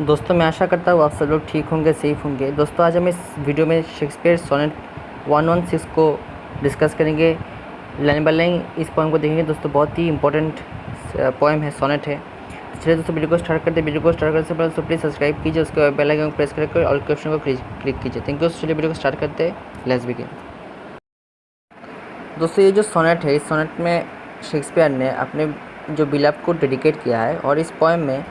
दोस्तों मैं आशा करता हूँ आप सब लोग ठीक होंगे, सेफ होंगे। दोस्तों आज हम इस वीडियो में शेक्सपियर सोनेट 116 को डिस्कस करेंगे, लाइन बाय लाइन इस पोएम को देखेंगे। दोस्तों बहुत ही इंपॉर्टेंट पोएम है, सोनेट है। चलिए दोस्तों वीडियो को स्टार्ट करते हैं। वीडियो को स्टार्ट करने से पहले तो प्लीज़ सब्सक्राइब कीजिए, उसके बाद बेल आइकन को प्रेस करके ऑल के ऑप्शन को क्लिक कीजिए। Thank you. चलिए वीडियो को स्टार्ट करते हैं, लेट्स बिगिन। दोस्तों ये जो सोनेट है, इस सोनेट में शेक्सपियर ने अपने जो बिलव को डेडिकेट किया है, और इस पोएम में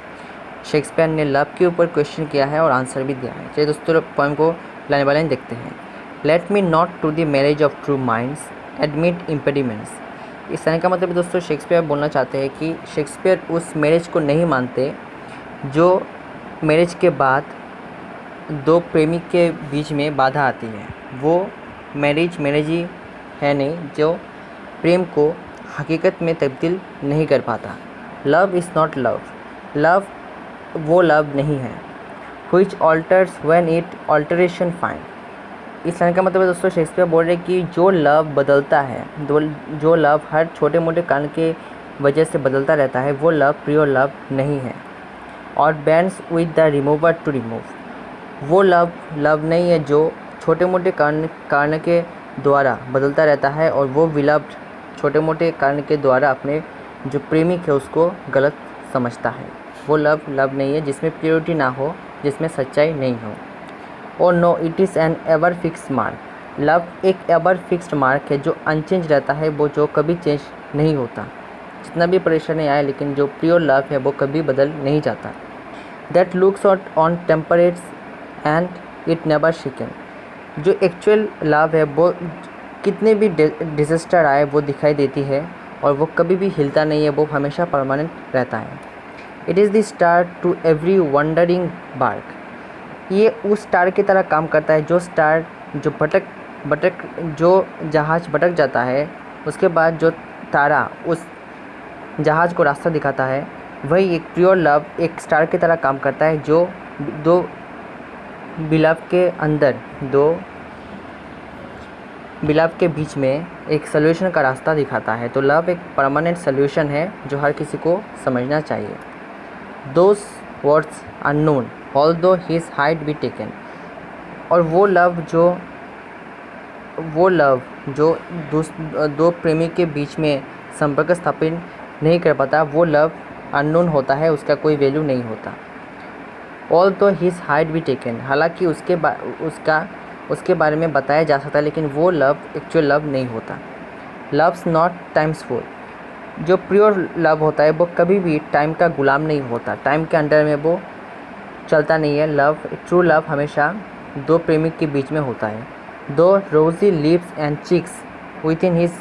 शेक्सपियर ने लव के ऊपर क्वेश्चन किया है और आंसर भी दिया है। चलिए दोस्तों पोएम को लाइन बाय लाइन देखते हैं। Let me not to the marriage of true minds admit impediments. इस तरह का मतलब दोस्तों शेक्सपियर बोलना चाहते हैं कि शेक्सपियर उस मैरिज को नहीं मानते जो मैरिज के बाद दो प्रेमी के बीच में बाधा आती है। वो मैरिज ही है नहीं जो प्रेम को हकीकत में तब्दील नहीं कर पाता। Love is not love. Love वो लव नहीं है which alters when it alteration find। इस लाइन का मतलब है दोस्तों शेक्सपियर बोल रहे हैं कि जो लव बदलता है, जो लव हर छोटे मोटे कारण के वजह से बदलता रहता है, वो लव प्योर लव नहीं है। और bends with the remover to remove. वो लव नहीं है जो छोटे मोटे कारण के द्वारा बदलता रहता है, और वो विलव्ड छोटे मोटे कारण के द्वारा अपने जो प्रेमिक है उसको गलत समझता है। वो लव नहीं है जिसमें प्योरिटी ना हो, जिसमें सच्चाई नहीं हो। और no it is an ever fix mark. Love एक एवर फिक्स्ड मार्क है जो अनचेंज रहता है, वो जो कभी चेंज नहीं होता। जितना भी परेशानी आए, लेकिन जो प्योर लव है वो कभी बदल नहीं जाता। That looks out on tempests and it never shaken. जो एक्चुअल लव है वो कितने भी डिजास्टर आए वो दिखाई देती है, और वो कभी भी हिलता नहीं है, वो हमेशा परमानेंट रहता है। It is the star to every wandering bark. ये उस स्टार की तरह काम करता है जो स्टार जो जहाज़ भटक जाता है, उसके बाद जो तारा उस जहाज़ को रास्ता दिखाता है, वही एक प्योर लव एक स्टार की तरह काम करता है जो दो बिलव के अंदर, दो बिलव के बीच में एक सॉल्यूशन का रास्ता दिखाता है। तो लव एक परमानेंट सॉल्यूशन है जो हर किसी को समझना चाहिए। Those words unknown, although his height be taken। और वो लव जो दो प्रेमी के बीच में संपर्क स्थापित नहीं कर पाता, वो लव अननोन होता है, उसका कोई वैल्यू नहीं होता। Although his height be taken, हालांकि उसके बारे में बताया जा सकता है, लेकिन वो लव एक्चुअल लव नहीं होता। Love's not timesful। जो प्योर लव होता है वो कभी भी टाइम का गुलाम नहीं होता, टाइम के अंडर में वो चलता नहीं है। ट्रू लव हमेशा दो प्रेमिक के बीच में होता है। Though rosy lips and cheeks with in his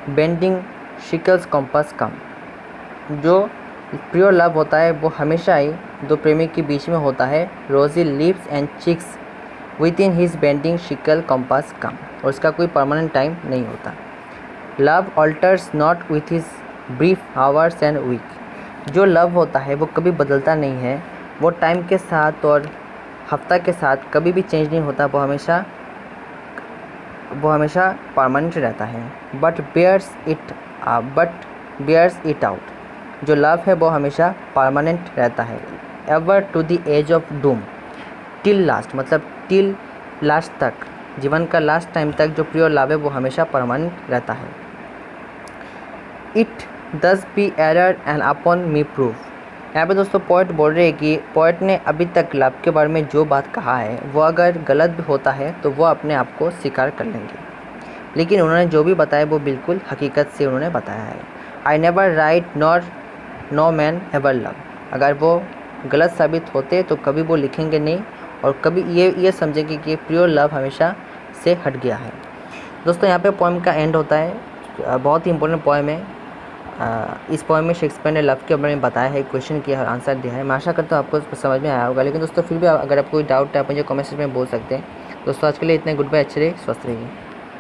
bending sickles compass come. जो प्योर लव होता है वो हमेशा ही दो प्रेमिक के बीच में होता है। Rosy lips and cheeks with in his bending sickle compass come, और उसका कोई परमानेंट टाइम नहीं होता। Love alters not with his brief hours and week. जो लव होता है वो कभी बदलता नहीं है, वो टाइम के साथ और हफ्ता के साथ कभी भी चेंज नहीं होता, वो हमेशा परमानेंट रहता है। But bears it out. जो लव है वो हमेशा परमानेंट रहता है। Ever to the edge of doom till last, मतलब टिल लास्ट तक, जीवन का लास्ट टाइम तक जो प्योर लव है वो हमेशा परमानेंट रहता है। It this be error and upon me proof. यहाँ पे दोस्तों पोएट बोल रहे हैं कि पोएट ने अभी तक लव के बारे में जो बात कहा है वो अगर गलत भी होता है तो वो अपने आप को स्वीकार कर लेंगे, लेकिन उन्होंने जो भी बताया वो बिल्कुल हकीकत से उन्होंने बताया है। I never write nor no man ever love. अगर वो गलत साबित होते तो कभी वो लिखेंगे नहीं, और कभी ये समझेंगे कि प्योर लव हमेशा से हट गया है। दोस्तों यहाँ पे पोएम का एंड होता है। बहुत ही इंपॉर्टेंट पोएम है। इस पोएम में शेक्सपियर ने लव के बारे में बताया है, क्वेश्चन किया है और आंसर दिया है। मैं आशा करता हूँ आपको समझ में आया होगा, लेकिन दोस्तों फिर भी अगर आपको कोई डाउट है आप मुझे कमेंट सेक्शन में बोल सकते हैं। दोस्तों आज के लिए इतने। गुड बाय, अच्छे रहिए, स्वस्थ रहिए।